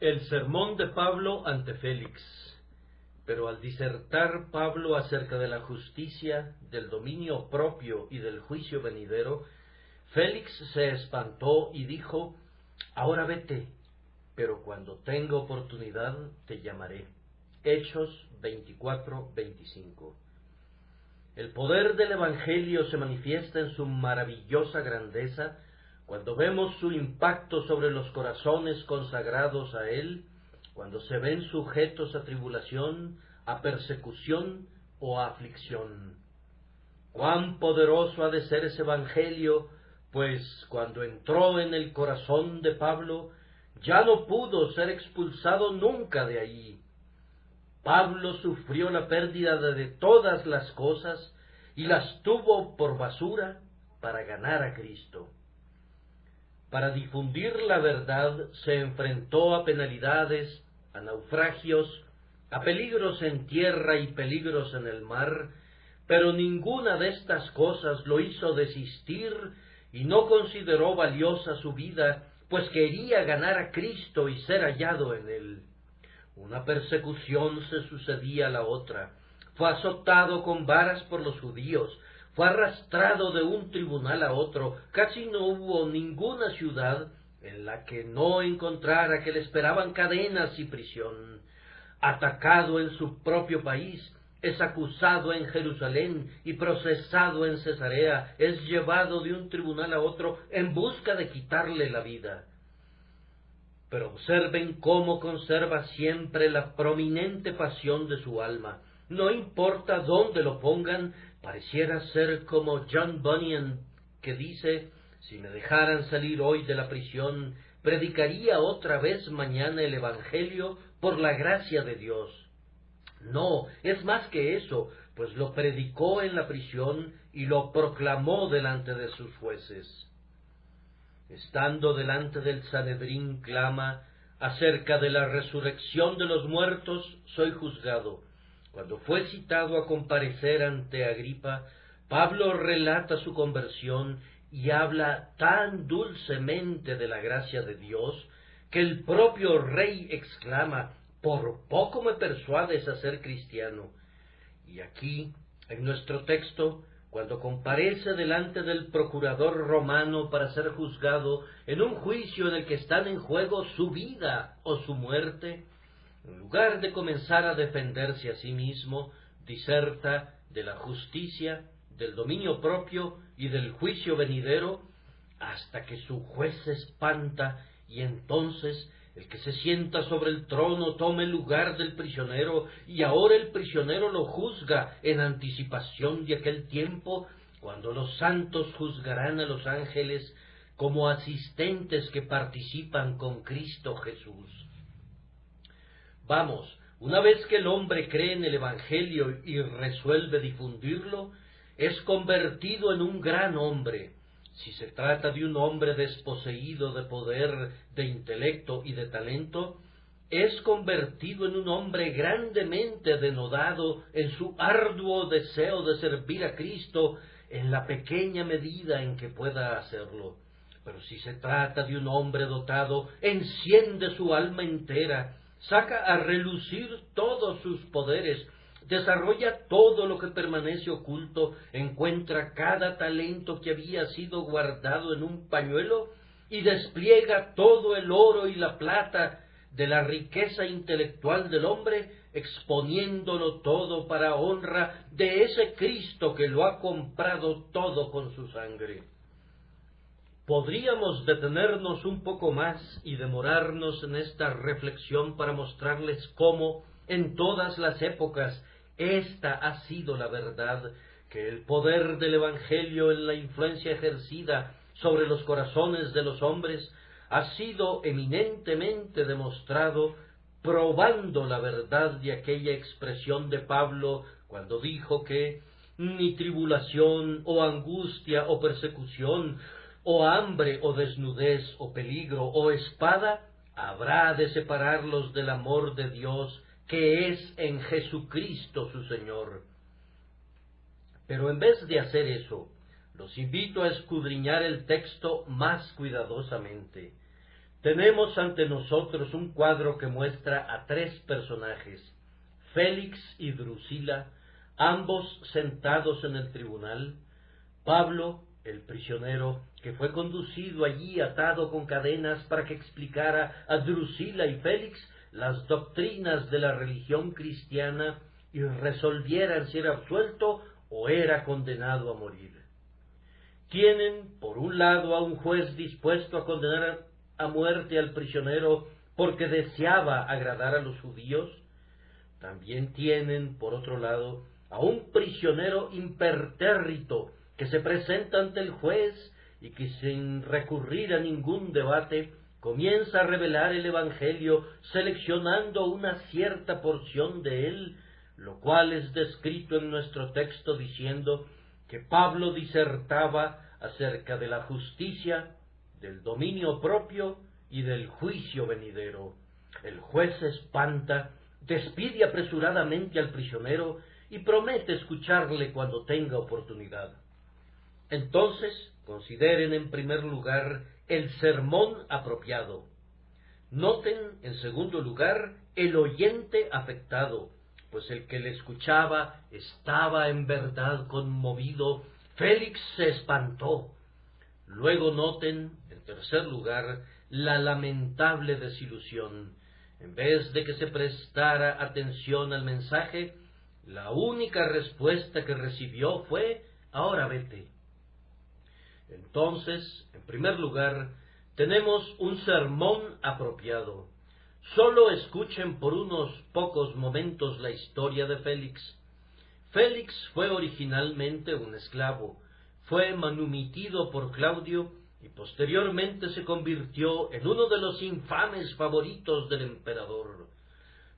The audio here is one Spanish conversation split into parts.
El sermón de Pablo ante Félix. Pero al disertar Pablo acerca de la justicia, del dominio propio y del juicio venidero, Félix se espantó y dijo: Ahora vete, pero cuando tenga oportunidad te llamaré. Hechos 24:25. El poder del Evangelio se manifiesta en su maravillosa grandeza cuando vemos su impacto sobre los corazones consagrados a él, cuando se ven sujetos a tribulación, a persecución o a aflicción. Cuán poderoso ha de ser ese Evangelio, pues cuando entró en el corazón de Pablo, ya no pudo ser expulsado nunca de allí. Pablo sufrió la pérdida de todas las cosas y las tuvo por basura para ganar a Cristo. Para difundir la verdad se enfrentó a penalidades, a naufragios, a peligros en tierra y peligros en el mar, pero ninguna de estas cosas lo hizo desistir y no consideró valiosa su vida, pues quería ganar a Cristo y ser hallado en él. Una persecución se sucedía a la otra. Fue azotado con varas por los judíos, fue arrastrado de un tribunal a otro. Casi no hubo ninguna ciudad en la que no encontrara que le esperaban cadenas y prisión. Atacado en su propio país, es acusado en Jerusalén y procesado en Cesarea, es llevado de un tribunal a otro en busca de quitarle la vida. Pero observen cómo conserva siempre la prominente pasión de su alma. No importa dónde lo pongan, pareciera ser como John Bunyan, que dice: si me dejaran salir hoy de la prisión, predicaría otra vez mañana el Evangelio por la gracia de Dios. No, es más que eso, pues lo predicó en la prisión y lo proclamó delante de sus jueces. Estando delante del Sanedrín, clama: acerca de la resurrección de los muertos soy juzgado. Cuando fue citado a comparecer ante Agripa, Pablo relata su conversión y habla tan dulcemente de la gracia de Dios que el propio rey exclama: por poco me persuades a ser cristiano. Y aquí, en nuestro texto, cuando comparece delante del procurador romano para ser juzgado en un juicio en el que están en juego su vida o su muerte, en lugar de comenzar a defenderse a sí mismo, diserta de la justicia, del dominio propio y del juicio venidero, hasta que su juez se espanta y entonces el que se sienta sobre el trono toma el lugar del prisionero, y ahora el prisionero lo juzga en anticipación de aquel tiempo cuando los santos juzgarán a los ángeles como asistentes que participan con Cristo Jesús. Vamos, una vez que el hombre cree en el Evangelio y resuelve difundirlo, es convertido en un gran hombre. Si se trata de un hombre desposeído de poder, de intelecto y de talento, es convertido en un hombre grandemente denodado en su arduo deseo de servir a Cristo en la pequeña medida en que pueda hacerlo. Pero si se trata de un hombre dotado, enciende su alma entera, saca a relucir todos sus poderes, desarrolla todo lo que permanece oculto, encuentra cada talento que había sido guardado en un pañuelo y despliega todo el oro y la plata de la riqueza intelectual del hombre, exponiéndolo todo para honra de ese Cristo que lo ha comprado todo con su sangre. Podríamos detenernos un poco más y demorarnos en esta reflexión para mostrarles cómo, en todas las épocas, esta ha sido la verdad, que el poder del Evangelio en la influencia ejercida sobre los corazones de los hombres ha sido eminentemente demostrado, probando la verdad de aquella expresión de Pablo cuando dijo que ni tribulación o angustia o persecución o hambre o desnudez o peligro o espada habrá de separarlos del amor de Dios que es en Jesucristo su Señor. Pero en vez de hacer eso, los invito a escudriñar el texto más cuidadosamente. Tenemos ante nosotros un cuadro que muestra a tres personajes, Félix y Drusila, ambos sentados en el tribunal, Pablo, el prisionero, que fue conducido allí atado con cadenas para que explicara a Drusila y Félix las doctrinas de la religión cristiana y resolvieran si era absuelto o era condenado a morir. Tienen, por un lado, a un juez dispuesto a condenar a muerte al prisionero porque deseaba agradar a los judíos. También tienen, por otro lado, a un prisionero impertérrito que se presenta ante el juez y que sin recurrir a ningún debate comienza a revelar el Evangelio seleccionando una cierta porción de él, lo cual es descrito en nuestro texto diciendo que Pablo disertaba acerca de la justicia, del dominio propio y del juicio venidero. El juez se espanta, despide apresuradamente al prisionero y promete escucharle cuando tenga oportunidad. Entonces, consideren en primer lugar el sermón apropiado. Noten, en segundo lugar, el oyente afectado, pues el que le escuchaba estaba en verdad conmovido. Félix se espantó. Luego noten, en tercer lugar, la lamentable desilusión. En vez de que se prestara atención al mensaje, la única respuesta que recibió fue: ahora vete. Entonces, en primer lugar, tenemos un sermón apropiado. Solo escuchen por unos pocos momentos la historia de Félix. Félix fue originalmente un esclavo, fue manumitido por Claudio y posteriormente se convirtió en uno de los infames favoritos del emperador.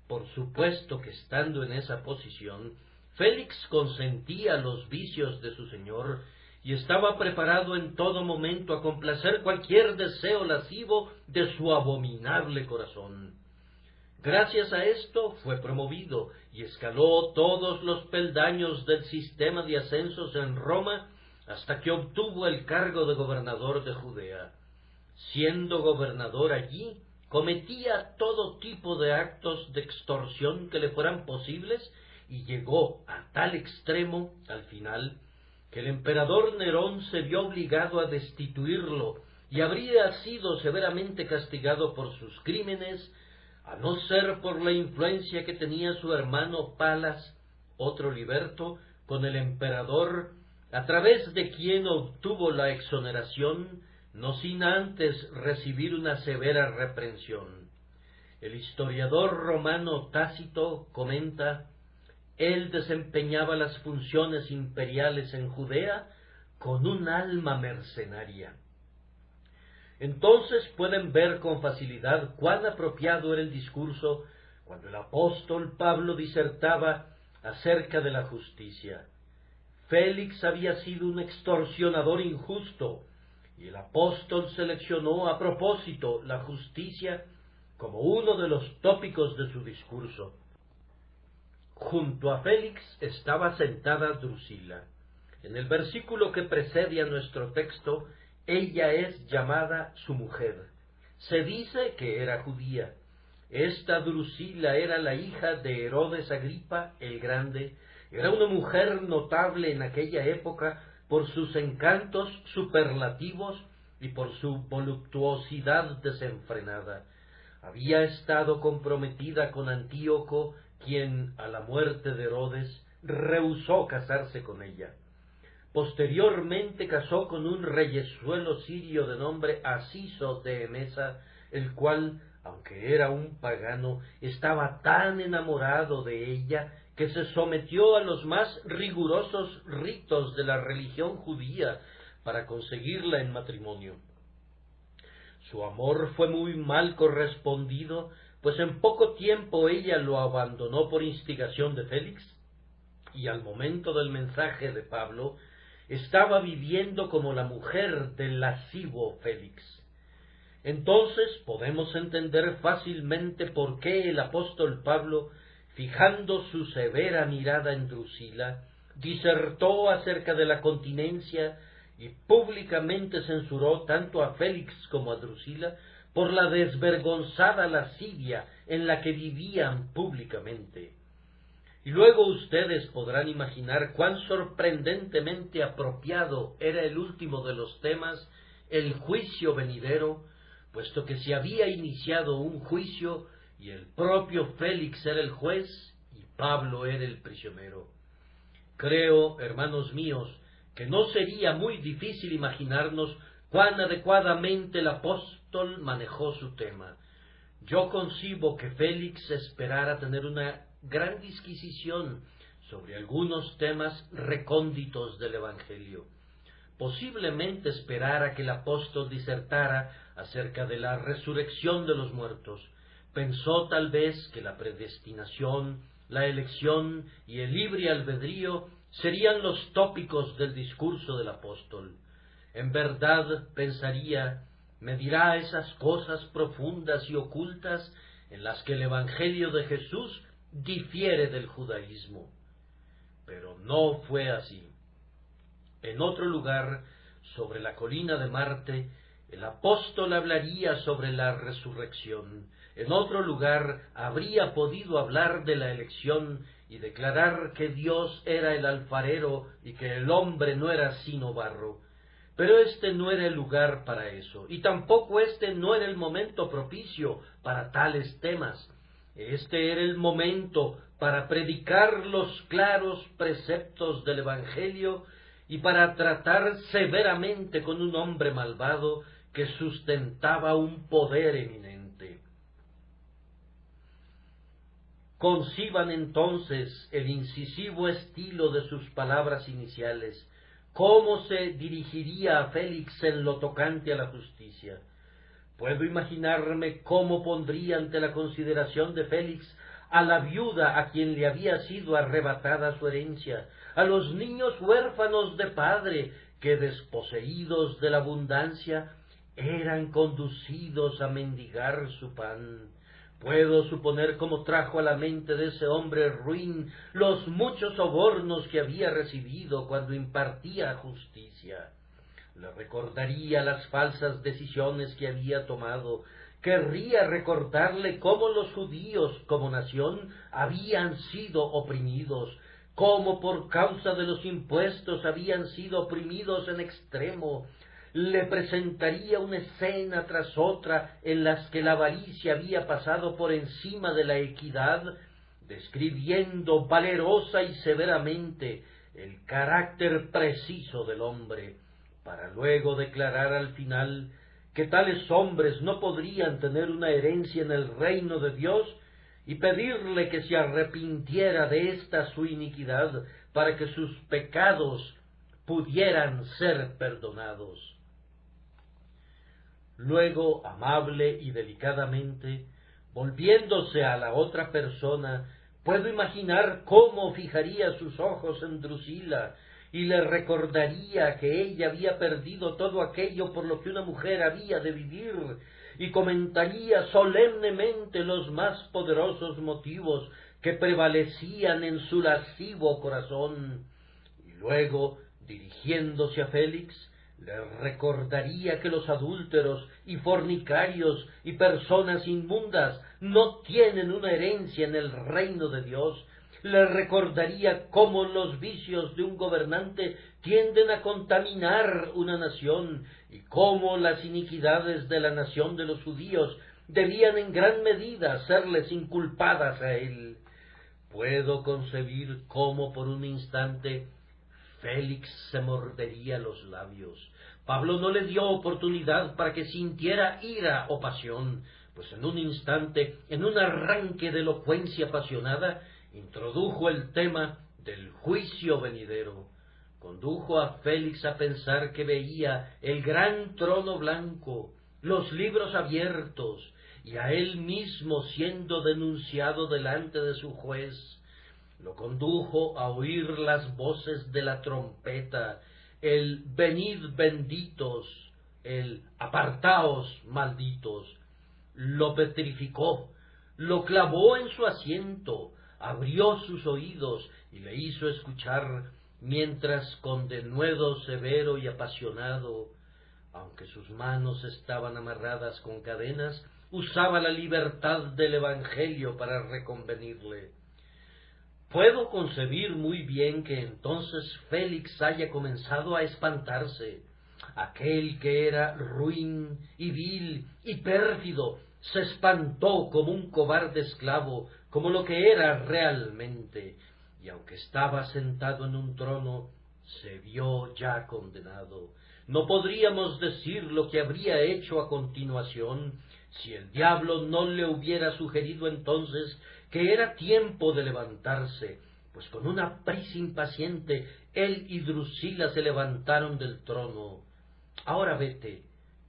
Por supuesto que estando en esa posición, Félix consentía los vicios de su señor y estaba preparado en todo momento a complacer cualquier deseo lascivo de su abominable corazón. Gracias a esto fue promovido y escaló todos los peldaños del sistema de ascensos en Roma hasta que obtuvo el cargo de gobernador de Judea. Siendo gobernador allí, cometía todo tipo de actos de extorsión que le fueran posibles y llegó a tal extremo, al final, que el emperador Nerón se vio obligado a destituirlo y habría sido severamente castigado por sus crímenes, a no ser por la influencia que tenía su hermano Palas, otro liberto, con el emperador, a través de quien obtuvo la exoneración, no sin antes recibir una severa reprensión. El historiador romano Tácito comenta: él desempeñaba las funciones imperiales en Judea con un alma mercenaria. Entonces pueden ver con facilidad cuán apropiado era el discurso cuando el apóstol Pablo disertaba acerca de la justicia. Félix había sido un extorsionador injusto, y el apóstol seleccionó a propósito la justicia como uno de los tópicos de su discurso. Junto a Félix estaba sentada Drusila. En el versículo que precede a nuestro texto, ella es llamada su mujer. Se dice que era judía. Esta Drusila era la hija de Herodes Agripa el Grande. Era una mujer notable en aquella época por sus encantos superlativos y por su voluptuosidad desenfrenada. Había estado comprometida con Antíoco, quien, a la muerte de Herodes, rehusó casarse con ella. Posteriormente casó con un reyezuelo sirio de nombre Asiso de Emesa, el cual, aunque era un pagano, estaba tan enamorado de ella que se sometió a los más rigurosos ritos de la religión judía para conseguirla en matrimonio. Su amor fue muy mal correspondido, pues en poco tiempo ella lo abandonó por instigación de Félix, y al momento del mensaje de Pablo estaba viviendo como la mujer del lascivo Félix. Entonces podemos entender fácilmente por qué el apóstol Pablo, fijando su severa mirada en Drusila, disertó acerca de la continencia y públicamente censuró tanto a Félix como a Drusila, por la desvergonzada lascivia en la que vivían públicamente. Y luego ustedes podrán imaginar cuán sorprendentemente apropiado era el último de los temas, el juicio venidero, puesto que se había iniciado un juicio y el propio Félix era el juez y Pablo era el prisionero. Creo, hermanos míos, que no sería muy difícil imaginarnos cuán adecuadamente el apóstol manejó su tema. Yo concibo que Félix esperara tener una gran disquisición sobre algunos temas recónditos del Evangelio. Posiblemente esperara que el apóstol disertara acerca de la resurrección de los muertos. Pensó tal vez que la predestinación, la elección y el libre albedrío serían los tópicos del discurso del apóstol. En verdad, pensaría, me dirá esas cosas profundas y ocultas en las que el Evangelio de Jesús difiere del judaísmo. Pero no fue así. En otro lugar, sobre la colina de Marte, el apóstol hablaría sobre la resurrección. En otro lugar, habría podido hablar de la elección y declarar que Dios era el alfarero y que el hombre no era sino barro. Pero este no era el lugar para eso, y tampoco este no era el momento propicio para tales temas. Este era el momento para predicar los claros preceptos del Evangelio y para tratar severamente con un hombre malvado que sustentaba un poder eminente. Conciban entonces el incisivo estilo de sus palabras iniciales, cómo se dirigiría a Félix en lo tocante a la justicia. Puedo imaginarme cómo pondría ante la consideración de Félix a la viuda a quien le había sido arrebatada su herencia, a los niños huérfanos de padre que, desposeídos de la abundancia, eran conducidos a mendigar su pan. Puedo suponer cómo trajo a la mente de ese hombre ruin los muchos sobornos que había recibido cuando impartía justicia. Le recordaría las falsas decisiones que había tomado. Querría recordarle cómo los judíos, como nación, habían sido oprimidos, cómo por causa de los impuestos habían sido oprimidos en extremo. Le presentaría una escena tras otra en las que la avaricia había pasado por encima de la equidad, describiendo valerosa y severamente el carácter preciso del hombre, para luego declarar al final que tales hombres no podrían tener una herencia en el reino de Dios y pedirle que se arrepintiera de esta su iniquidad para que sus pecados pudieran ser perdonados. Luego, amable y delicadamente, volviéndose a la otra persona, puedo imaginar cómo fijaría sus ojos en Drusila y le recordaría que ella había perdido todo aquello por lo que una mujer había de vivir, y comentaría solemnemente los más poderosos motivos que prevalecían en su lascivo corazón. Y luego, dirigiéndose a Félix, le recordaría que los adúlteros y fornicarios y personas inmundas no tienen una herencia en el reino de Dios. Le recordaría cómo los vicios de un gobernante tienden a contaminar una nación y cómo las iniquidades de la nación de los judíos debían en gran medida serles inculpadas a él. Puedo concebir cómo por un instante Félix se mordería los labios. Pablo no le dio oportunidad para que sintiera ira o pasión, pues en un instante, en un arranque de elocuencia apasionada, introdujo el tema del juicio venidero. Condujo a Félix a pensar que veía el gran trono blanco, los libros abiertos, y a él mismo siendo denunciado delante de su juez. Lo condujo a oír las voces de la trompeta, el venid benditos, el apartaos malditos. Lo petrificó, lo clavó en su asiento, abrió sus oídos y le hizo escuchar, mientras con denuedo severo y apasionado aunque sus manos estaban amarradas con cadenas, usaba la libertad del Evangelio para reconvenirle. Puedo concebir muy bien que entonces Félix haya comenzado a espantarse. Aquel que era ruin y vil y pérfido se espantó como un cobarde esclavo, como lo que era realmente, y aunque estaba sentado en un trono, se vio ya condenado. No podríamos decir lo que habría hecho a continuación si el diablo no le hubiera sugerido entonces que era tiempo de levantarse, pues con una prisa impaciente él y Drusila se levantaron del trono. Ahora vete,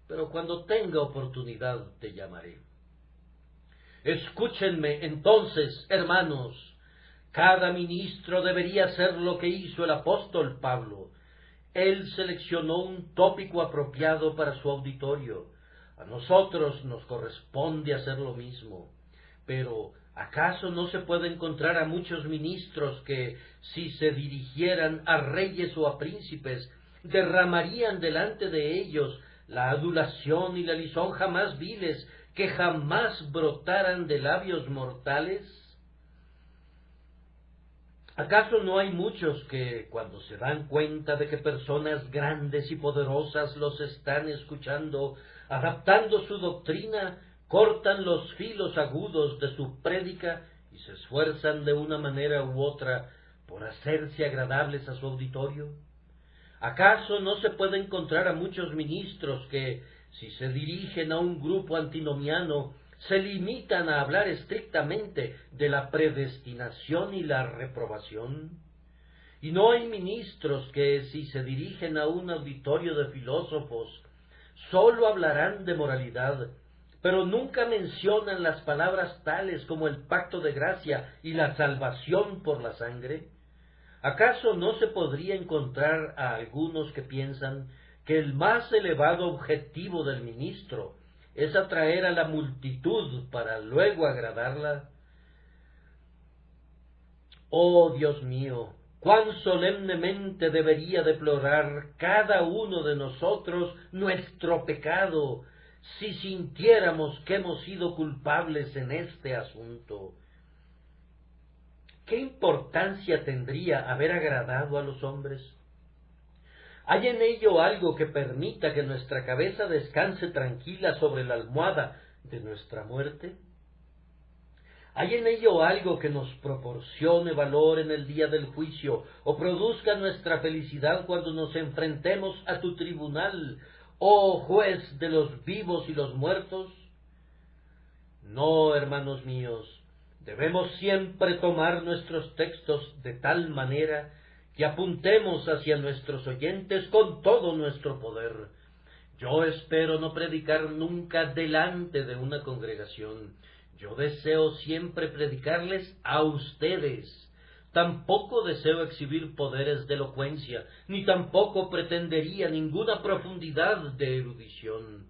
pero cuando tenga oportunidad te llamaré. Escúchenme entonces, hermanos. Cada ministro debería hacer lo que hizo el apóstol Pablo. Él seleccionó un tópico apropiado para su auditorio. A nosotros nos corresponde hacer lo mismo. Pero, ¿acaso no se puede encontrar a muchos ministros que, si se dirigieran a reyes o a príncipes, derramarían delante de ellos la adulación y la lisonja más viles que jamás brotaran de labios mortales? ¿Acaso no hay muchos que, cuando se dan cuenta de que personas grandes y poderosas los están escuchando, adaptando su doctrina, cortan los filos agudos de su prédica y se esfuerzan de una manera u otra por hacerse agradables a su auditorio? ¿Acaso no se puede encontrar a muchos ministros que, si se dirigen a un grupo antinomiano, se limitan a hablar estrictamente de la predestinación y la reprobación? ¿Y no hay ministros que, si se dirigen a un auditorio de filósofos, sólo hablarán de moralidad, pero nunca mencionan las palabras tales como el pacto de gracia y la salvación por la sangre? ¿Acaso no se podría encontrar a algunos que piensan que el más elevado objetivo del ministro es atraer a la multitud para luego agradarla? Oh Dios mío, cuán solemnemente debería deplorar cada uno de nosotros nuestro pecado si sintiéramos que hemos sido culpables en este asunto. ¿Qué importancia tendría haber agradado a los hombres? ¿Hay en ello algo que permita que nuestra cabeza descanse tranquila sobre la almohada de nuestra muerte? ¿Hay en ello algo que nos proporcione valor en el día del juicio o produzca nuestra felicidad cuando nos enfrentemos a tu tribunal, oh juez de los vivos y los muertos? No, hermanos míos, debemos siempre tomar nuestros textos de tal manera que apuntemos hacia nuestros oyentes con todo nuestro poder. Yo espero no predicar nunca delante de una congregación. Yo deseo siempre predicarles a ustedes. Tampoco deseo exhibir poderes de elocuencia, ni tampoco pretendería ninguna profundidad de erudición.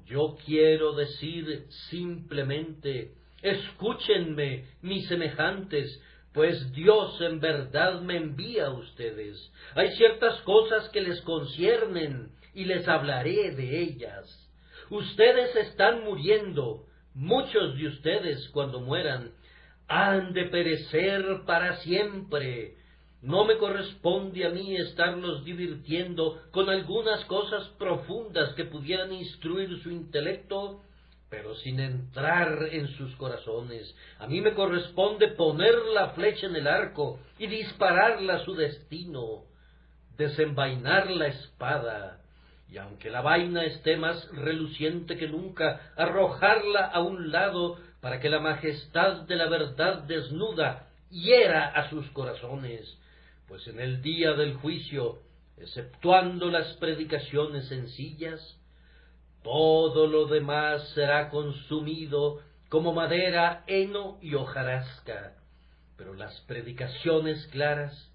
Yo quiero decir simplemente: escúchenme, mis semejantes, pues Dios en verdad me envía a ustedes. Hay ciertas cosas que les conciernen y les hablaré de ellas. Ustedes están muriendo. Muchos de ustedes, cuando mueran, han de perecer para siempre. No me corresponde a mí estarlos divirtiendo con algunas cosas profundas que pudieran instruir su intelecto, pero sin entrar en sus corazones. A mí me corresponde poner la flecha en el arco y dispararla a su destino, desenvainar la espada, y aunque la vaina esté más reluciente que nunca, arrojarla a un lado para que la majestad de la verdad desnuda hiera a sus corazones, pues en el día del juicio, exceptuando las predicaciones sencillas, todo lo demás será consumido como madera, heno y hojarasca, pero las predicaciones claras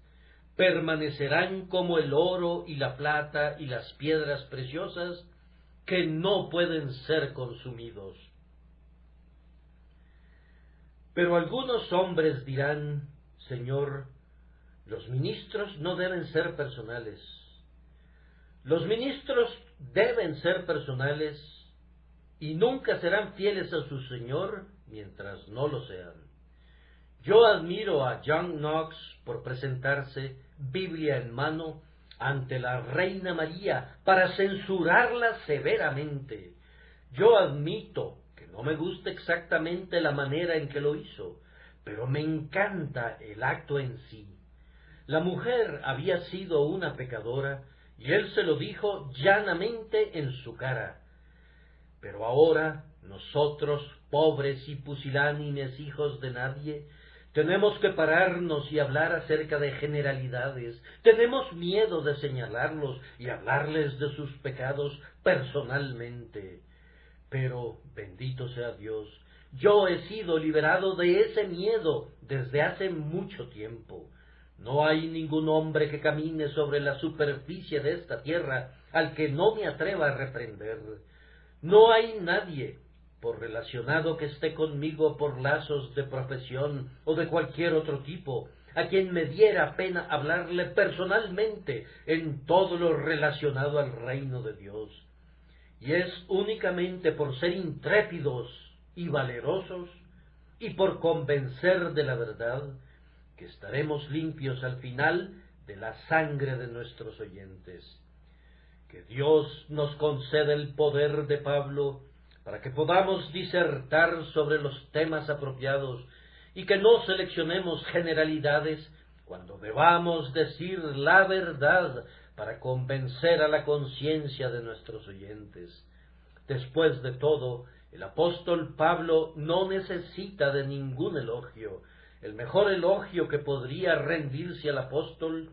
permanecerán como el oro y la plata y las piedras preciosas que no pueden ser consumidos. Pero algunos hombres dirán: Señor, los ministros no deben ser personales. Los ministros deben ser personales y nunca serán fieles a su Señor mientras no lo sean. Yo admiro a John Knox por presentarse, Biblia en mano, ante la Reina María para censurarla severamente. Yo admito que no me gusta exactamente la manera en que lo hizo, pero me encanta el acto en sí. La mujer había sido una pecadora y él se lo dijo llanamente en su cara. Pero ahora nosotros, pobres y pusilánimes hijos de nadie, tenemos que pararnos y hablar acerca de generalidades. Tenemos miedo de señalarlos y hablarles de sus pecados personalmente. Pero, bendito sea Dios, yo he sido liberado de ese miedo desde hace mucho tiempo. No hay ningún hombre que camine sobre la superficie de esta tierra al que no me atreva a reprender. No hay nadie, por relacionado que esté conmigo por lazos de profesión o de cualquier otro tipo, a quien me diera pena hablarle personalmente en todo lo relacionado al reino de Dios. Y es únicamente por ser intrépidos y valerosos y por convencer de la verdad que estaremos limpios al final de la sangre de nuestros oyentes. Que Dios nos conceda el poder de Pablo para que podamos disertar sobre los temas apropiados y que no seleccionemos generalidades cuando debamos decir la verdad para convencer a la conciencia de nuestros oyentes. Después de todo, el apóstol Pablo no necesita de ningún elogio. El mejor elogio que podría rendirse al apóstol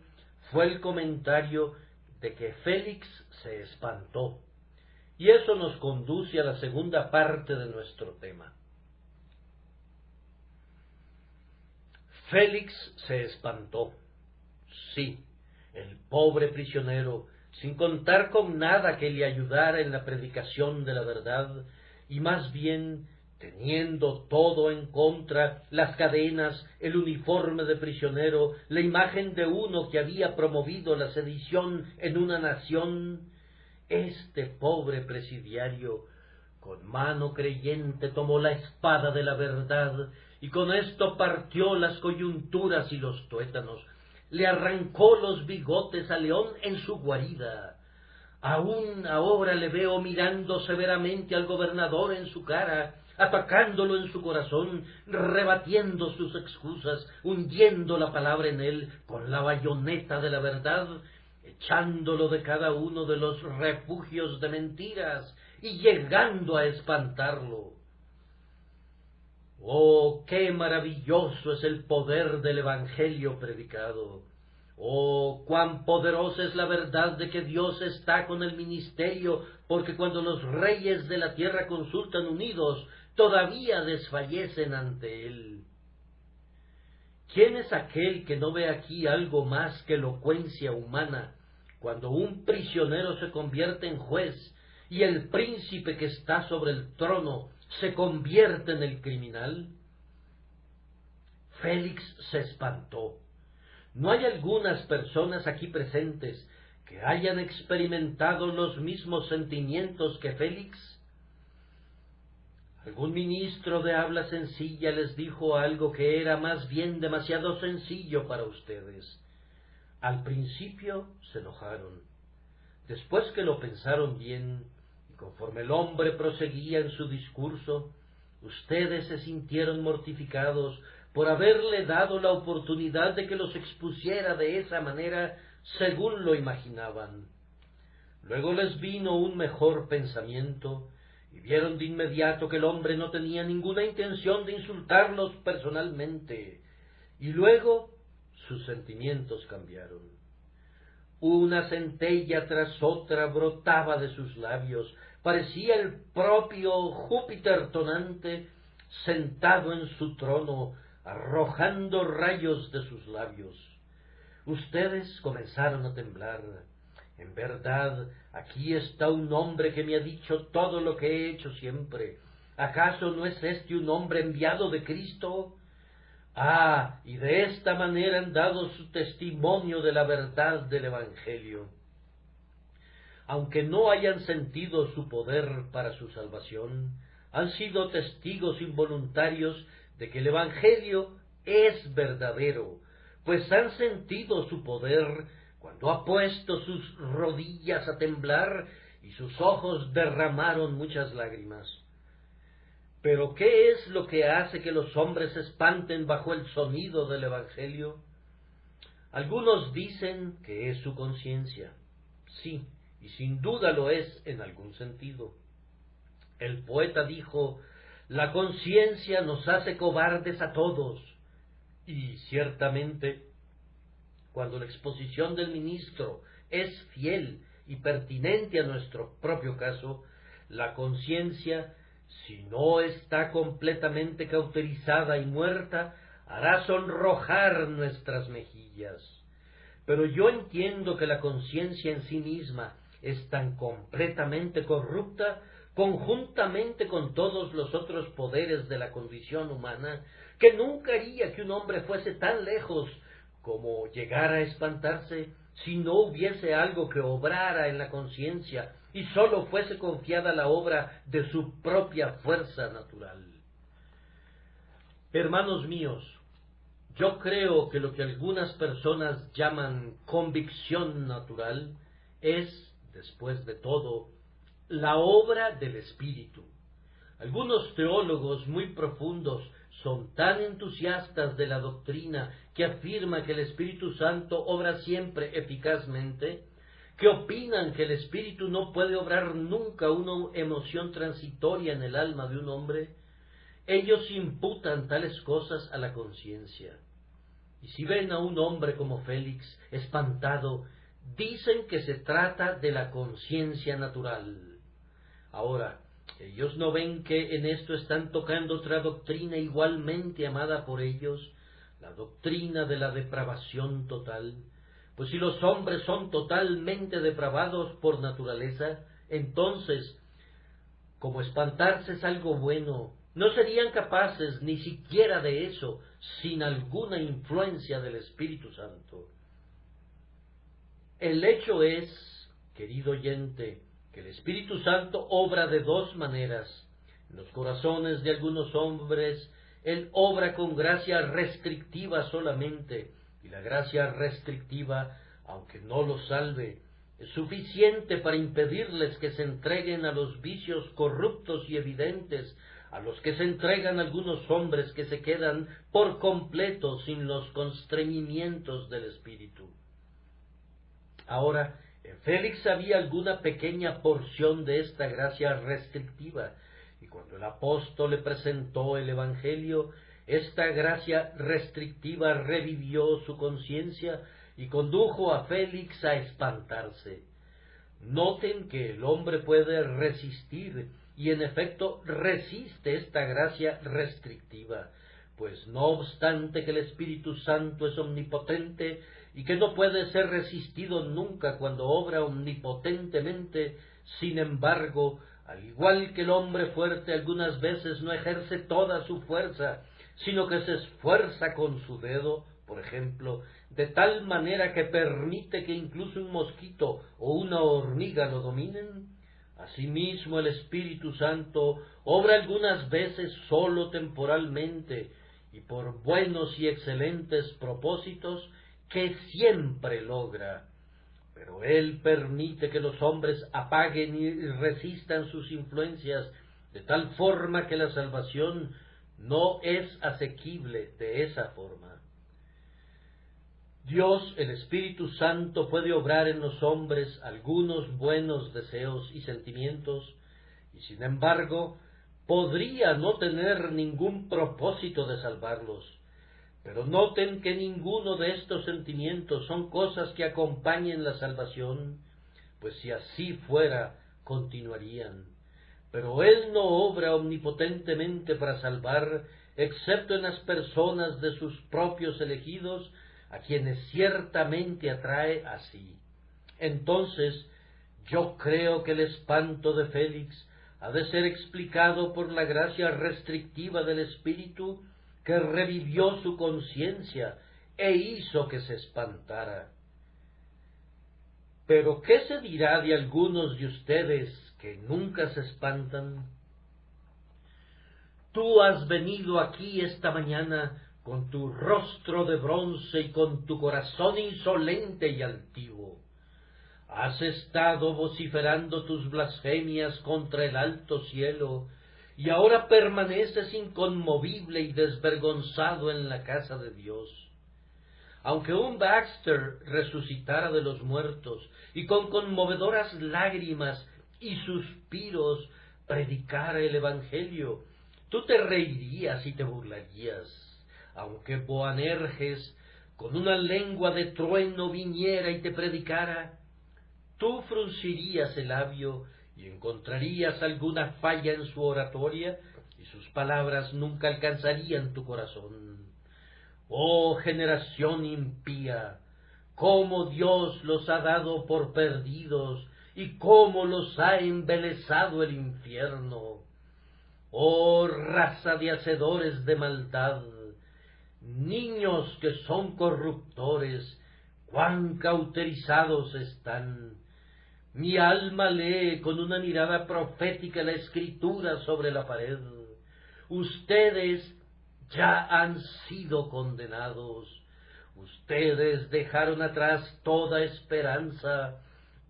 fue el comentario de que Félix se espantó. Y eso nos conduce a la segunda parte de nuestro tema. Félix se espantó. Sí, el pobre prisionero, sin contar con nada que le ayudara en la predicación de la verdad, y más bien teniendo todo en contra, las cadenas, el uniforme de prisionero, la imagen de uno que había promovido la sedición en una nación, este pobre presidiario, con mano creyente, tomó la espada de la verdad, y con esto partió las coyunturas y los tuétanos, le arrancó los bigotes a León en su guarida. Aún ahora le veo mirando severamente al gobernador en su cara, atacándolo en su corazón, rebatiendo sus excusas, hundiendo la palabra en él con la bayoneta de la verdad, echándolo de cada uno de los refugios de mentiras y llegando a espantarlo. ¡Oh, qué maravilloso es el poder del Evangelio predicado! ¡Oh, cuán poderosa es la verdad de que Dios está con el ministerio, porque cuando los reyes de la tierra consultan unidos, todavía desfallecen ante Él! ¿Quién es aquel que no ve aquí algo más que elocuencia humana, cuando un prisionero se convierte en juez y el príncipe que está sobre el trono se convierte en el criminal? Félix se espantó. ¿No hay algunas personas aquí presentes que hayan experimentado los mismos sentimientos que Félix? Algún ministro de habla sencilla les dijo algo que era más bien demasiado sencillo para ustedes. Al principio se enojaron. Después que lo pensaron bien, y conforme el hombre proseguía en su discurso, ustedes se sintieron mortificados por haberle dado la oportunidad de que los expusiera de esa manera según lo imaginaban. Luego les vino un mejor pensamiento y vieron de inmediato que el hombre no tenía ninguna intención de insultarlos personalmente, y luego sus sentimientos cambiaron. Una centella tras otra brotaba de sus labios, parecía el propio Júpiter tonante sentado en su trono, arrojando rayos de sus labios. Ustedes comenzaron a temblar. En verdad, aquí está un hombre que me ha dicho todo lo que he hecho siempre. ¿Acaso no es este un hombre enviado de Cristo? Ah, y de esta manera han dado su testimonio de la verdad del Evangelio. aunque no hayan sentido su poder para su salvación, han sido testigos involuntarios de que el Evangelio es verdadero, pues han sentido su poder cuando ha puesto sus rodillas a temblar y sus ojos derramaron muchas lágrimas. Pero ¿qué es lo que hace que los hombres se espanten bajo el sonido del Evangelio? Algunos dicen que es su conciencia. Sí, y sin duda lo es en algún sentido. El poeta dijo: la conciencia nos hace cobardes a todos. Y ciertamente, cuando la exposición del ministro es fiel y pertinente a nuestro propio caso, la conciencia, si no está completamente cauterizada y muerta, hará sonrojar nuestras mejillas. Pero yo entiendo que la conciencia en sí misma es tan completamente corrupta, conjuntamente con todos los otros poderes de la condición humana, que nunca haría que un hombre fuese tan lejos como llegar a espantarse si no hubiese algo que obrara en la conciencia y sólo fuese confiada la obra de su propia fuerza natural. Hermanos míos, yo creo que lo que algunas personas llaman convicción natural es, después de todo, la obra del Espíritu. Algunos teólogos muy profundos son tan entusiastas de la doctrina que afirma que el Espíritu Santo obra siempre eficazmente, que opinan que el Espíritu no puede obrar nunca una emoción transitoria en el alma de un hombre. Ellos imputan tales cosas a la conciencia. Y si ven a un hombre como Félix espantado, dicen que se trata de la conciencia natural. Ahora, ellos no ven que en esto están tocando otra doctrina igualmente amada por ellos, la doctrina de la depravación total. Pues si los hombres son totalmente depravados por naturaleza, entonces, como espantarse es algo bueno, no serían capaces ni siquiera de eso sin alguna influencia del Espíritu Santo. El hecho es, querido oyente, que el Espíritu Santo obra de dos maneras. En los corazones de algunos hombres, Él obra con gracia restrictiva solamente, y la gracia restrictiva, aunque no los salve, es suficiente para impedirles que se entreguen a los vicios corruptos y evidentes, a los que se entregan algunos hombres que se quedan por completo sin los constreñimientos del Espíritu. Ahora, en Félix había alguna pequeña porción de esta gracia restrictiva, y cuando el apóstol le presentó el Evangelio, esta gracia restrictiva revivió su conciencia y condujo a Félix a espantarse. Noten que el hombre puede resistir, y en efecto resiste esta gracia restrictiva, pues no obstante que el Espíritu Santo es omnipotente y que no puede ser resistido nunca cuando obra omnipotentemente, sin embargo, al igual que el hombre fuerte algunas veces no ejerce toda su fuerza, sino que se esfuerza con su dedo, por ejemplo, de tal manera que permite que incluso un mosquito o una hormiga lo dominen. Asimismo, el Espíritu Santo obra algunas veces sólo temporalmente y por buenos y excelentes propósitos que siempre logra. Pero Él permite que los hombres apaguen y resistan sus influencias de tal forma que la salvación no es asequible de esa forma. Dios, el Espíritu Santo, puede obrar en los hombres algunos buenos deseos y sentimientos, y sin embargo, podría no tener ningún propósito de salvarlos. Pero noten que ninguno de estos sentimientos son cosas que acompañen la salvación, pues si así fuera, continuarían. Pero Él no obra omnipotentemente para salvar, excepto en las personas de sus propios elegidos, a quienes ciertamente atrae a sí. Entonces, yo creo que el espanto de Félix ha de ser explicado por la gracia restrictiva del Espíritu que revivió su conciencia e hizo que se espantara. Pero ¿qué se dirá de algunos de ustedes que nunca se espantan? Tú has venido aquí esta mañana con tu rostro de bronce y con tu corazón insolente y altivo. Has estado vociferando tus blasfemias contra el alto cielo, y ahora permaneces inconmovible y desvergonzado en la casa de Dios. Aunque un Baxter resucitara de los muertos y con conmovedoras lágrimas y suspiros predicara el Evangelio, tú te reirías y te burlarías. Aunque Boanerges con una lengua de trueno viniera y te predicara, tú fruncirías el labio y encontrarías alguna falla en su oratoria, y sus palabras nunca alcanzarían tu corazón. Oh generación impía, cómo Dios los ha dado por perdidos y cómo los ha embelesado el infierno. Oh raza de hacedores de maldad, niños que son corruptores, cuán cauterizados están. Mi alma lee con una mirada profética la escritura sobre la pared. Ustedes ya han sido condenados. Ustedes dejaron atrás toda esperanza,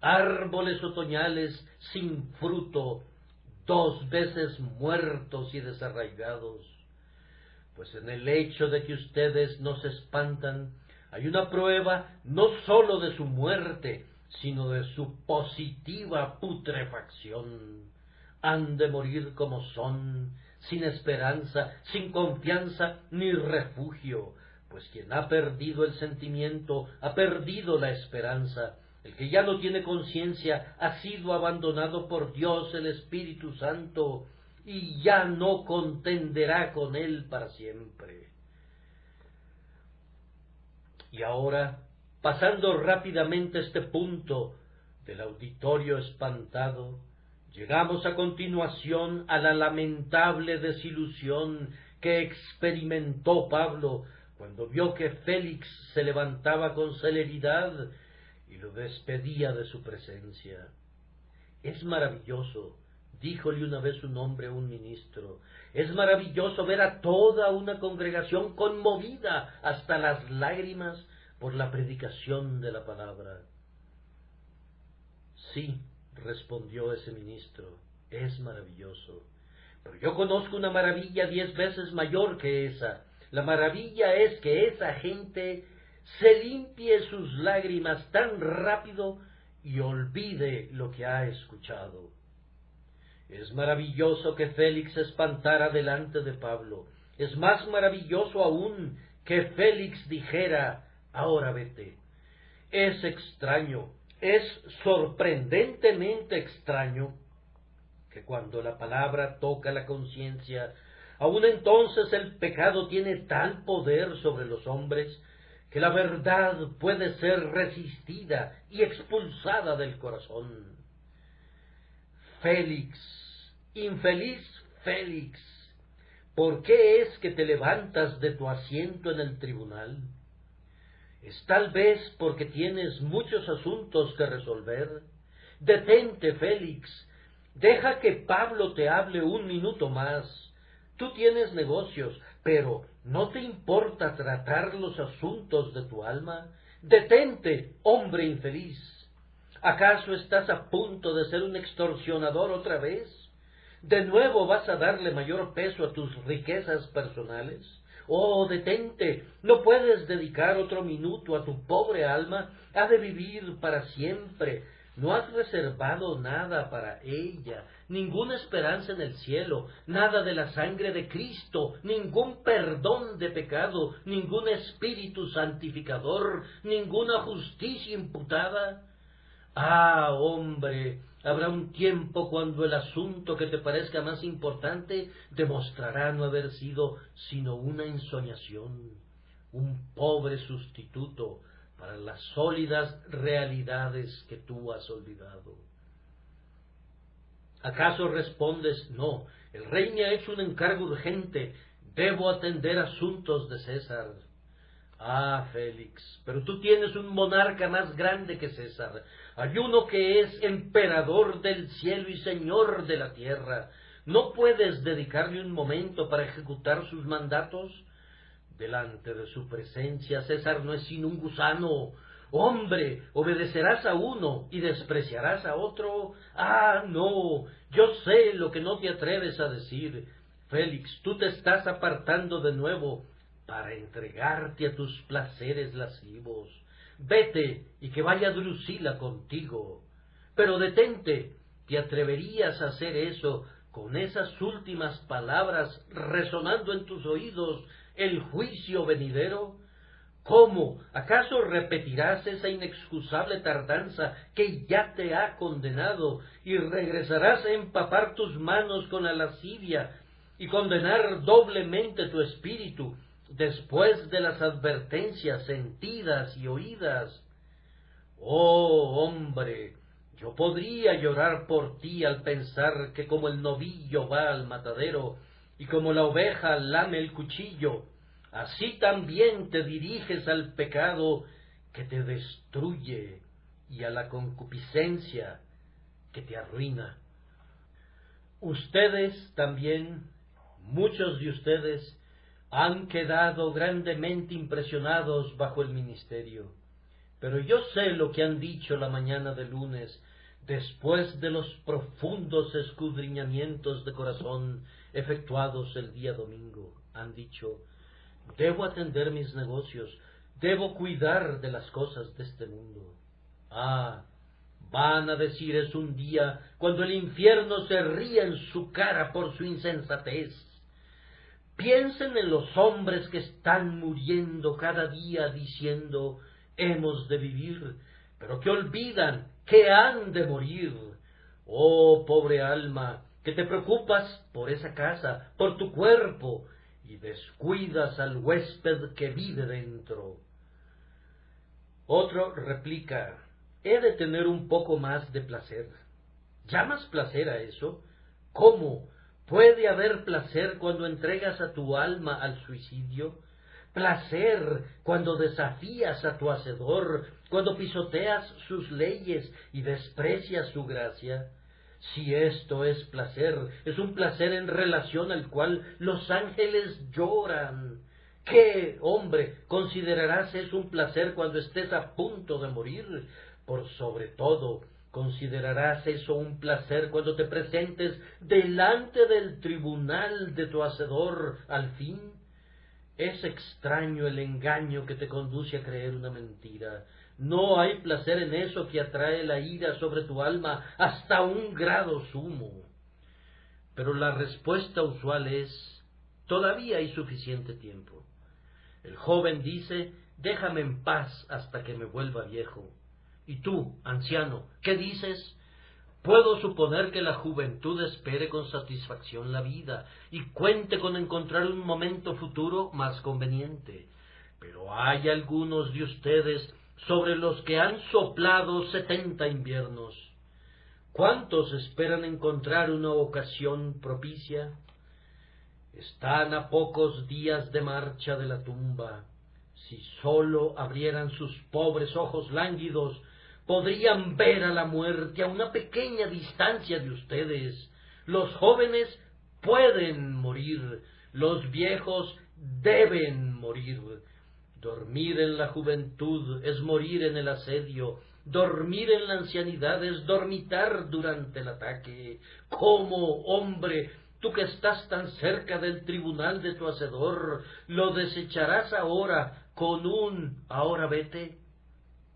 árboles otoñales sin fruto, 2 veces muertos y desarraigados. Pues en el hecho de que ustedes no se espantan, hay una prueba no sólo de su muerte, sino de su positiva putrefacción. Han de morir como son, sin esperanza, sin confianza ni refugio, pues quien ha perdido el sentimiento ha perdido la esperanza. El que ya no tiene conciencia ha sido abandonado por Dios el Espíritu Santo, y ya no contenderá con él para siempre. Y ahora, pasando rápidamente este punto del auditorio espantado, llegamos a continuación a la lamentable desilusión que experimentó Pablo cuando vio que Félix se levantaba con celeridad y lo despedía de su presencia. Es maravilloso, díjole una vez un hombre a un ministro, es maravilloso ver a toda una congregación conmovida hasta las lágrimas por la predicación de la palabra. Sí, respondió ese ministro, es maravilloso, pero yo conozco una maravilla 10 veces mayor que esa. La maravilla es que esa gente se limpie sus lágrimas tan rápido y olvide lo que ha escuchado. Es maravilloso que Félix se espantara delante de Pablo. Es más maravilloso aún que Félix dijera, ahora vete. Es extraño, es sorprendentemente extraño que cuando la palabra toca la conciencia, aun entonces el pecado tiene tal poder sobre los hombres que la verdad puede ser resistida y expulsada del corazón. Félix, infeliz Félix, ¿por qué es que te levantas de tu asiento en el tribunal? ¿Es tal vez porque tienes muchos asuntos que resolver? Detente, Félix, deja que Pablo te hable 1 minuto más. Tú tienes negocios, pero ¿no te importa tratar los asuntos de tu alma? Detente, hombre infeliz. ¿Acaso estás a punto de ser un extorsionador otra vez? ¿De nuevo vas a darle mayor peso a tus riquezas personales? Oh, detente, no puedes dedicar otro minuto a tu pobre alma, ha de vivir para siempre. No has reservado nada para ella, ninguna esperanza en el cielo, nada de la sangre de Cristo, ningún perdón de pecado, ningún espíritu santificador, ninguna justicia imputada. Ah, hombre, habrá un tiempo cuando el asunto que te parezca más importante demostrará no haber sido sino una ensoñación, un pobre sustituto para las sólidas realidades que tú has olvidado. ¿Acaso respondes, no, el rey me ha hecho un encargo urgente, debo atender asuntos de César? Ah, Félix, pero tú tienes un monarca más grande que César. Hay uno que es emperador del cielo y señor de la tierra. ¿No puedes dedicarle un momento para ejecutar sus mandatos? Delante de su presencia, César no es sino un gusano. Hombre, obedecerás a uno y despreciarás a otro. Ah, no, yo sé lo que no te atreves a decir. Félix, tú te estás apartando de nuevo para entregarte a tus placeres lascivos. Vete y que vaya Drusila contigo. Pero detente, ¿te atreverías a hacer eso con esas últimas palabras resonando en tus oídos, el juicio venidero? ¿Cómo? ¿Acaso repetirás esa inexcusable tardanza que ya te ha condenado y regresarás a empapar tus manos con la lascivia y condenar doblemente tu espíritu después de las advertencias sentidas y oídas? Oh, hombre, yo podría llorar por ti al pensar que como el novillo va al matadero y como la oveja lame el cuchillo, así también te diriges al pecado que te destruye y a la concupiscencia que te arruina. Ustedes también, muchos de ustedes, han quedado grandemente impresionados bajo el ministerio. Pero yo sé lo que han dicho la mañana de lunes, después de los profundos escudriñamientos de corazón efectuados el día domingo. Han dicho: debo atender mis negocios, debo cuidar de las cosas de este mundo. Ah, van a decir es un día cuando el infierno se ría en su cara por su insensatez. Piensen en los hombres que están muriendo cada día diciendo: hemos de vivir, pero que olvidan que han de morir. Oh, pobre alma, que te preocupas por esa casa, por tu cuerpo, y descuidas al huésped que vive dentro. Otro replica: he de tener un poco más de placer. ¿Llamas placer a eso? ¿Cómo puede haber placer cuando entregas a tu alma al suicidio? Placer cuando desafías a tu Hacedor, cuando pisoteas sus leyes y desprecias su gracia. Si esto es placer, es un placer en relación al cual los ángeles lloran. ¿Qué, hombre, considerarás es un placer cuando estés a punto de morir? Por sobre todo, ¿considerarás eso un placer cuando te presentes delante del tribunal de tu Hacedor al fin? Es extraño el engaño que te conduce a creer una mentira. No hay placer en eso que atrae la ira sobre tu alma hasta un grado sumo. Pero la respuesta usual es: todavía hay suficiente tiempo. El joven dice: déjame en paz hasta que me vuelva viejo. Y tú, anciano, ¿qué dices? Puedo suponer que la juventud espere con satisfacción la vida y cuente con encontrar un momento futuro más conveniente. Pero hay algunos de ustedes sobre los que han soplado 70 inviernos. ¿Cuántos esperan encontrar una ocasión propicia? Están a pocos días de marcha de la tumba. Si sólo abrieran sus pobres ojos lánguidos, podrían ver a la muerte a una pequeña distancia de ustedes. Los jóvenes pueden morir, los viejos deben morir. Dormir en la juventud es morir en el asedio, dormir en la ancianidad es dormitar durante el ataque. ¿Cómo, hombre, tú que estás tan cerca del tribunal de tu Hacedor, lo desecharás ahora con un ahora vete?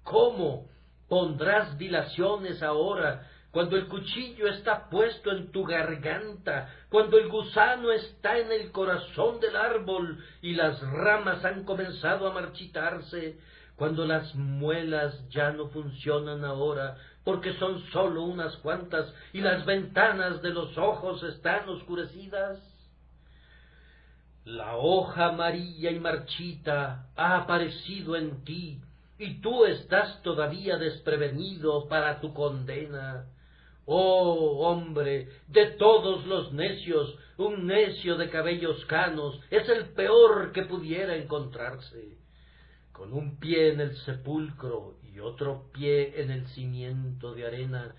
¿Cómo pondrás dilaciones ahora, cuando el cuchillo está puesto en tu garganta, cuando el gusano está en el corazón del árbol y las ramas han comenzado a marchitarse, cuando las muelas ya no funcionan ahora, porque son sólo unas cuantas y las ventanas de los ojos están oscurecidas? La hoja amarilla y marchita ha aparecido en ti, y tú estás todavía desprevenido para tu condena. Oh, hombre, de todos los necios, un necio de cabellos canos es el peor que pudiera encontrarse. con un pie en el sepulcro y otro pie en el cimiento de arena,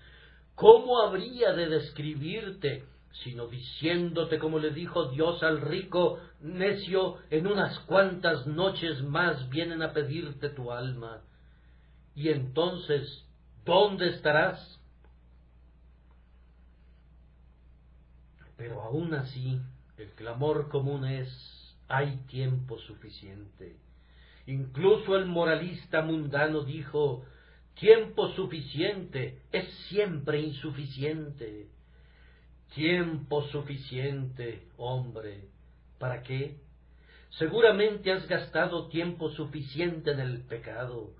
¿cómo habría de describirte, sino diciéndote como le dijo Dios al rico: necio, en unas cuantas noches más vienen a pedirte tu alma? Y entonces, ¿dónde estarás? Pero aún así, el clamor común es: hay tiempo suficiente. Incluso el moralista mundano dijo: tiempo suficiente es siempre insuficiente. Tiempo suficiente, hombre, ¿para qué? Seguramente has gastado tiempo suficiente en el pecado.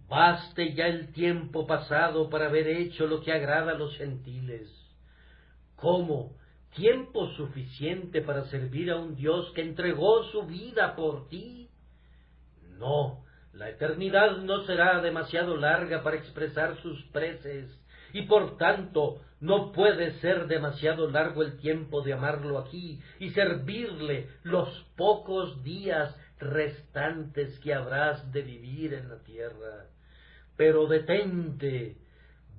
Baste ya el tiempo pasado para haber hecho lo que agrada a los gentiles. ¿Cómo? ¿Tiempo suficiente para servir a un Dios que entregó su vida por ti? No, la eternidad no será demasiado larga para expresar sus preces, y por tanto no puede ser demasiado largo el tiempo de amarlo aquí y servirle los pocos días restantes que habrás de vivir en la tierra. Pero detente,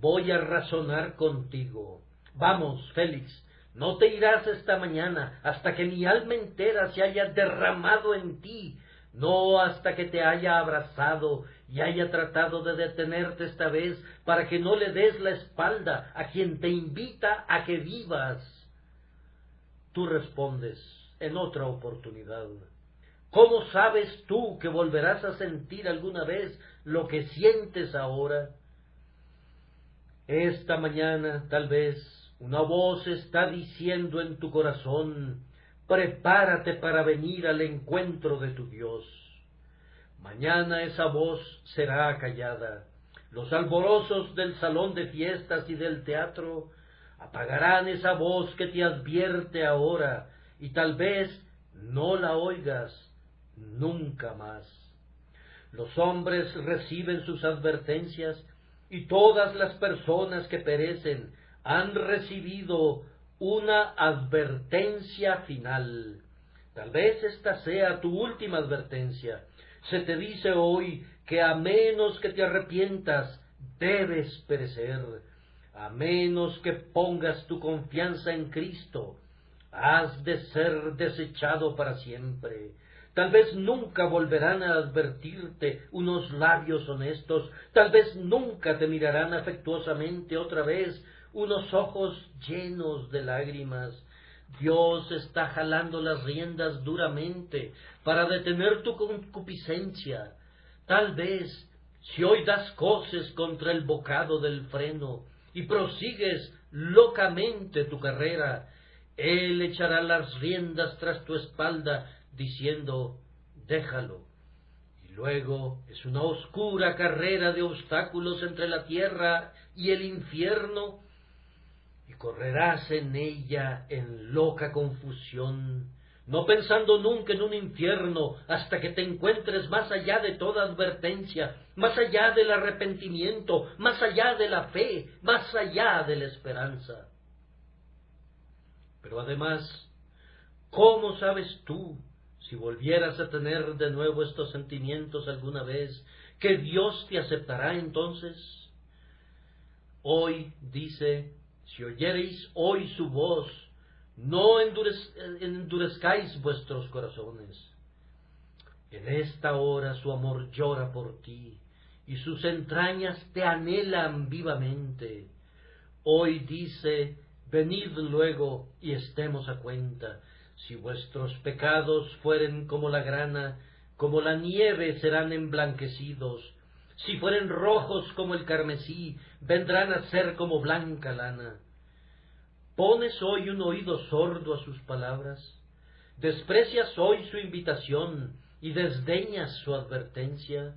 voy a razonar contigo. Vamos, Félix, no te irás esta mañana hasta que mi alma entera se haya derramado en ti, no hasta que te haya abrazado y haya tratado de detenerte esta vez para que no le des la espalda a quien te invita a que vivas. Tú respondes: en otra oportunidad. ¿Cómo sabes tú que volverás a sentir alguna vez lo que sientes ahora? Esta mañana, tal vez, una voz está diciendo en tu corazón: prepárate para venir al encuentro de tu Dios. Mañana esa voz será callada. Los alborosos del salón de fiestas y del teatro apagarán esa voz que te advierte ahora, y tal vez no la oigas nunca más. Los hombres reciben sus advertencias, y todas las personas que perecen han recibido una advertencia final. Tal vez esta sea tu última advertencia. Se te dice hoy que a menos que te arrepientas, debes perecer. A menos que pongas tu confianza en Cristo, has de ser desechado para siempre. Tal vez nunca volverán a advertirte unos labios honestos, tal vez nunca te mirarán afectuosamente otra vez unos ojos llenos de lágrimas. Dios está jalando las riendas duramente para detener tu concupiscencia. Tal vez, si hoy das coces contra el bocado del freno y prosigues locamente tu carrera, Él echará las riendas tras tu espalda, diciendo: déjalo. Y luego es una oscura carrera de obstáculos entre la tierra y el infierno, y correrás en ella en loca confusión, no pensando nunca en un infierno hasta que te encuentres más allá de toda advertencia, más allá del arrepentimiento, más allá de la fe, más allá de la esperanza. Pero además, ¿cómo sabes tú, si volvieras a tener de nuevo estos sentimientos alguna vez, que Dios te aceptará entonces? Hoy dice: si oyereis hoy su voz, no endurezcáis vuestros corazones. En esta hora su amor llora por ti, y sus entrañas te anhelan vivamente. Hoy dice: venid luego y estemos a cuenta. Si vuestros pecados fueren como la grana, como la nieve serán emblanquecidos. Si fueren rojos como el carmesí, vendrán a ser como blanca lana. ¿Pones hoy un oído sordo a sus palabras? ¿Desprecias hoy su invitación y desdeñas su advertencia?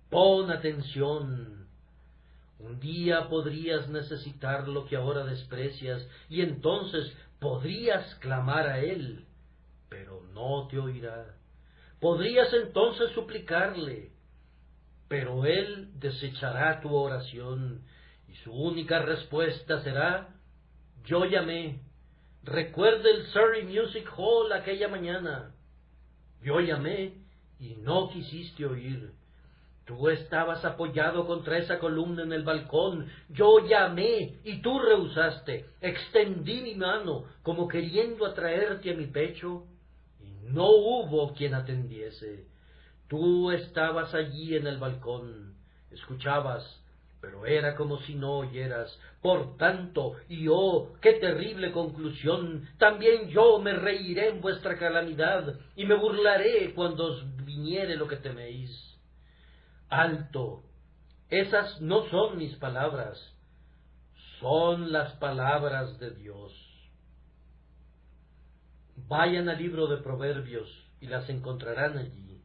Pon atención. Un día podrías necesitar lo que ahora desprecias, y entonces podrías clamar a Él, pero no te oirá. Podrías entonces suplicarle, pero Él desechará tu oración, y su única respuesta será: yo llamé. Recuerda el Surrey Music Hall aquella mañana. Yo llamé y no quisiste oír. Tú estabas apoyado contra esa columna en el balcón. Yo llamé y tú rehusaste. Extendí mi mano como queriendo atraerte a mi pecho y no hubo quien atendiese. Tú estabas allí en el balcón, escuchabas, pero era como si no oyeras. Por tanto, y oh, qué terrible conclusión, también yo me reiré en vuestra calamidad y me burlaré cuando os viniere lo que teméis. Alto, esas no son mis palabras, son las palabras de Dios. Vayan al libro de Proverbios y las encontrarán allí.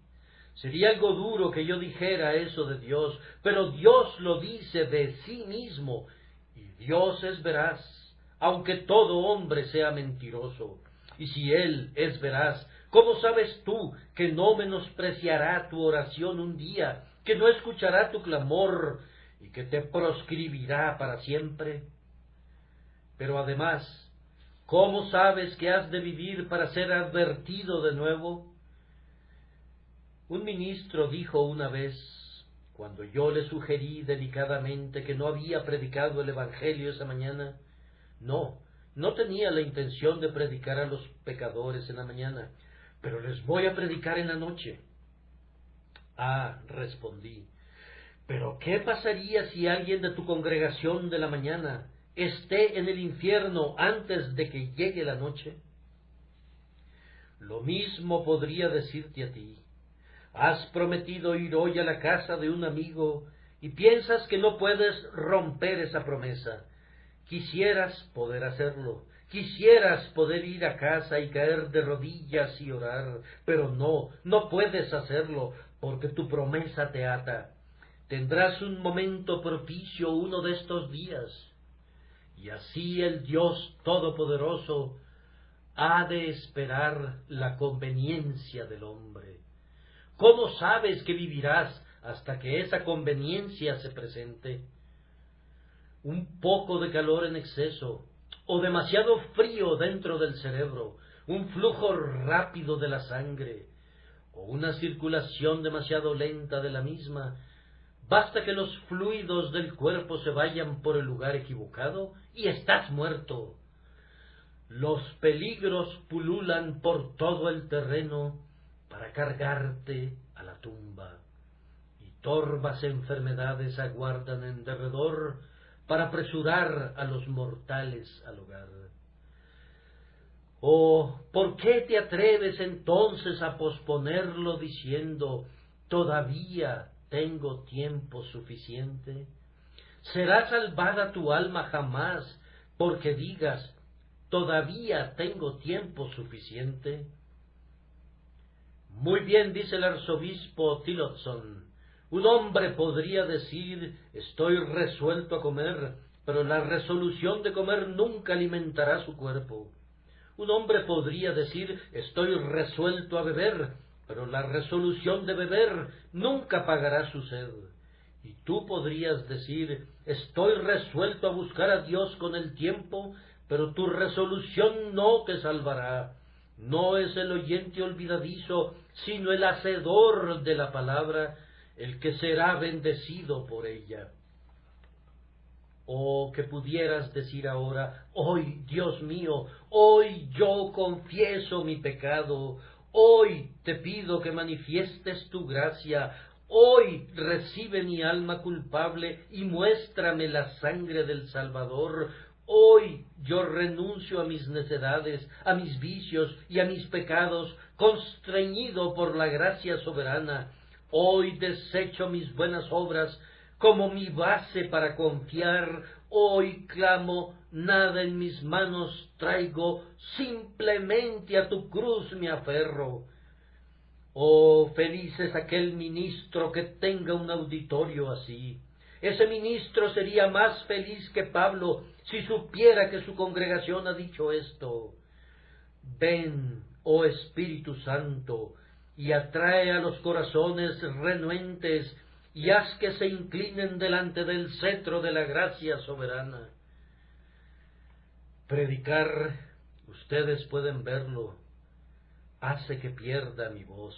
Sería algo duro que yo dijera eso de Dios, pero Dios lo dice de sí mismo, y Dios es veraz, aunque todo hombre sea mentiroso. Y si Él es veraz, ¿cómo sabes tú que no menospreciará tu oración un día, que no escuchará tu clamor y que te proscribirá para siempre? Pero además, ¿cómo sabes que has de vivir para ser advertido de nuevo? Un ministro dijo una vez, cuando yo le sugerí delicadamente que no había predicado el Evangelio esa mañana, no tenía la intención de predicar a los pecadores en la mañana, pero les voy a predicar en la noche. Ah, respondí, pero ¿qué pasaría si alguien de tu congregación de la mañana esté en el infierno antes de que llegue la noche? Lo mismo podría decirte a ti. Has prometido ir hoy a la casa de un amigo y piensas que no puedes romper esa promesa. Quisieras poder hacerlo, quisieras poder ir a casa y caer de rodillas y orar, pero no puedes hacerlo porque tu promesa te ata. Tendrás un momento propicio uno de estos días, y así el Dios Todopoderoso ha de esperar la conveniencia del hombre. ¿Cómo sabes que vivirás hasta que esa conveniencia se presente? Un poco de calor en exceso, o demasiado frío dentro del cerebro, un flujo rápido de la sangre, o una circulación demasiado lenta de la misma. Basta que los fluidos del cuerpo se vayan por el lugar equivocado y estás muerto. Los peligros pululan por todo el terreno para cargarte a la tumba, y torvas enfermedades aguardan en derredor para apresurar a los mortales al hogar. Oh, ¿por qué te atreves entonces a posponerlo diciendo, todavía tengo tiempo suficiente? ¿Será salvada tu alma jamás porque digas, todavía tengo tiempo suficiente? Muy bien dice el arzobispo Tillotson, un hombre podría decir, estoy resuelto a comer, pero la resolución de comer nunca alimentará su cuerpo. Un hombre podría decir, estoy resuelto a beber, pero la resolución de beber nunca pagará su sed. Y tú podrías decir, estoy resuelto a buscar a Dios con el tiempo, pero tu resolución no te salvará. No es el oyente olvidadizo, sino el hacedor de la palabra, el que será bendecido por ella. Oh, que pudieras decir ahora, hoy, Dios mío, hoy yo confieso mi pecado, hoy te pido que manifiestes tu gracia, hoy recibe mi alma culpable y muéstrame la sangre del Salvador. Hoy yo renuncio a mis necedades, a mis vicios y a mis pecados, constreñido por la gracia soberana. Hoy desecho mis buenas obras como mi base para confiar. Hoy clamo, nada en mis manos traigo, simplemente a tu cruz me aferro. Oh, feliz es aquel ministro que tenga un auditorio así. Ese ministro sería más feliz que Pablo si supiera que su congregación ha dicho esto. Ven, oh Espíritu Santo, y atrae a los corazones renuentes y haz que se inclinen delante del cetro de la gracia soberana. Predicar, ustedes pueden verlo, hace que pierda mi voz.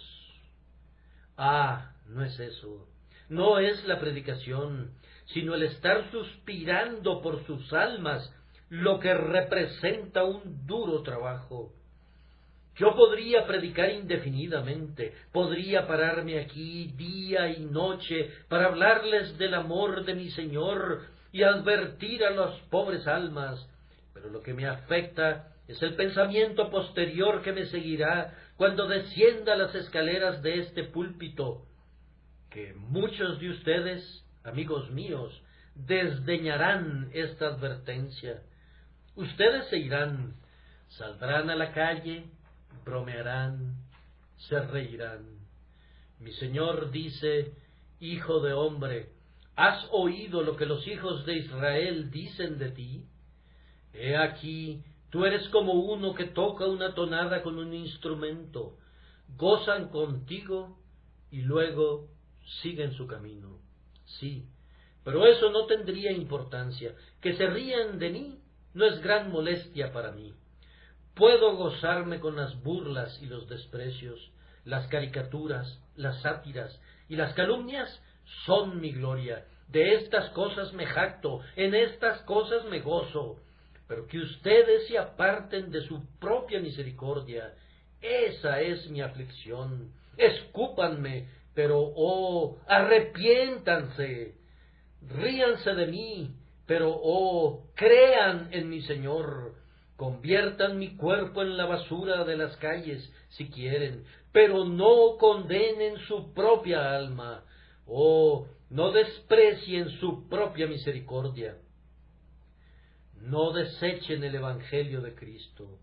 Ah, no es eso. No es la predicación, sino el estar suspirando por sus almas, lo que representa un duro trabajo. Yo podría predicar indefinidamente, podría pararme aquí día y noche para hablarles del amor de mi Señor y advertir a las pobres almas, pero lo que me afecta es el pensamiento posterior que me seguirá cuando descienda las escaleras de este púlpito, que muchos de ustedes, amigos míos, desdeñarán esta advertencia. Ustedes se irán, saldrán a la calle, bromearán, se reirán. Mi Señor dice: Hijo de hombre, ¿has oído lo que los hijos de Israel dicen de ti? He aquí, tú eres como uno que toca una tonada con un instrumento. Gozan contigo y luego siguen su camino. Sí, pero eso no tendría importancia. Que se rían de mí no es gran molestia para mí. Puedo gozarme con las burlas y los desprecios, las caricaturas, las sátiras y las calumnias son mi gloria. De estas cosas me jacto, en estas cosas me gozo. Pero que ustedes se aparten de su propia misericordia, esa es mi aflicción. Escúpanme, pero oh, arrepiéntanse. Ríanse de mí, pero oh, crean en mi Señor. Conviertan mi cuerpo en la basura de las calles, si quieren, pero no condenen su propia alma. Oh, no desprecien su propia misericordia. No desechen el Evangelio de Cristo.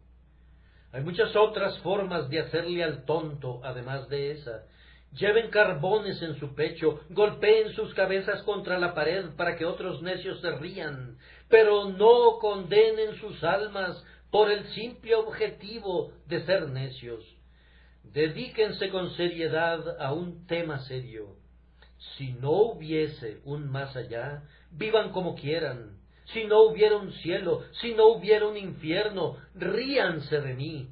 Hay muchas otras formas de hacerle al tonto, además de esa. Lleven carbones en su pecho, golpeen sus cabezas contra la pared para que otros necios se rían, pero no condenen sus almas por el simple objetivo de ser necios. Dedíquense con seriedad a un tema serio. Si no hubiese un más allá, vivan como quieran. Si no hubiera un cielo, si no hubiera un infierno, ríanse de mí.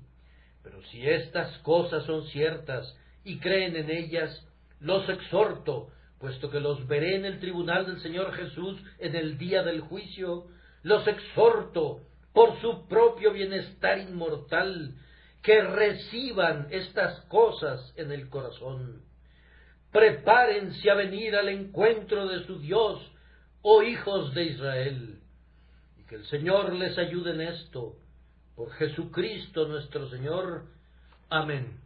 Pero si estas cosas son ciertas y creen en ellas, los exhorto, puesto que los veré en el tribunal del Señor Jesús en el día del juicio, los exhorto por su propio bienestar inmortal, que reciban estas cosas en el corazón. Prepárense a venir al encuentro de su Dios, oh hijos de Israel, y que el Señor les ayude en esto, por Jesucristo nuestro Señor. Amén.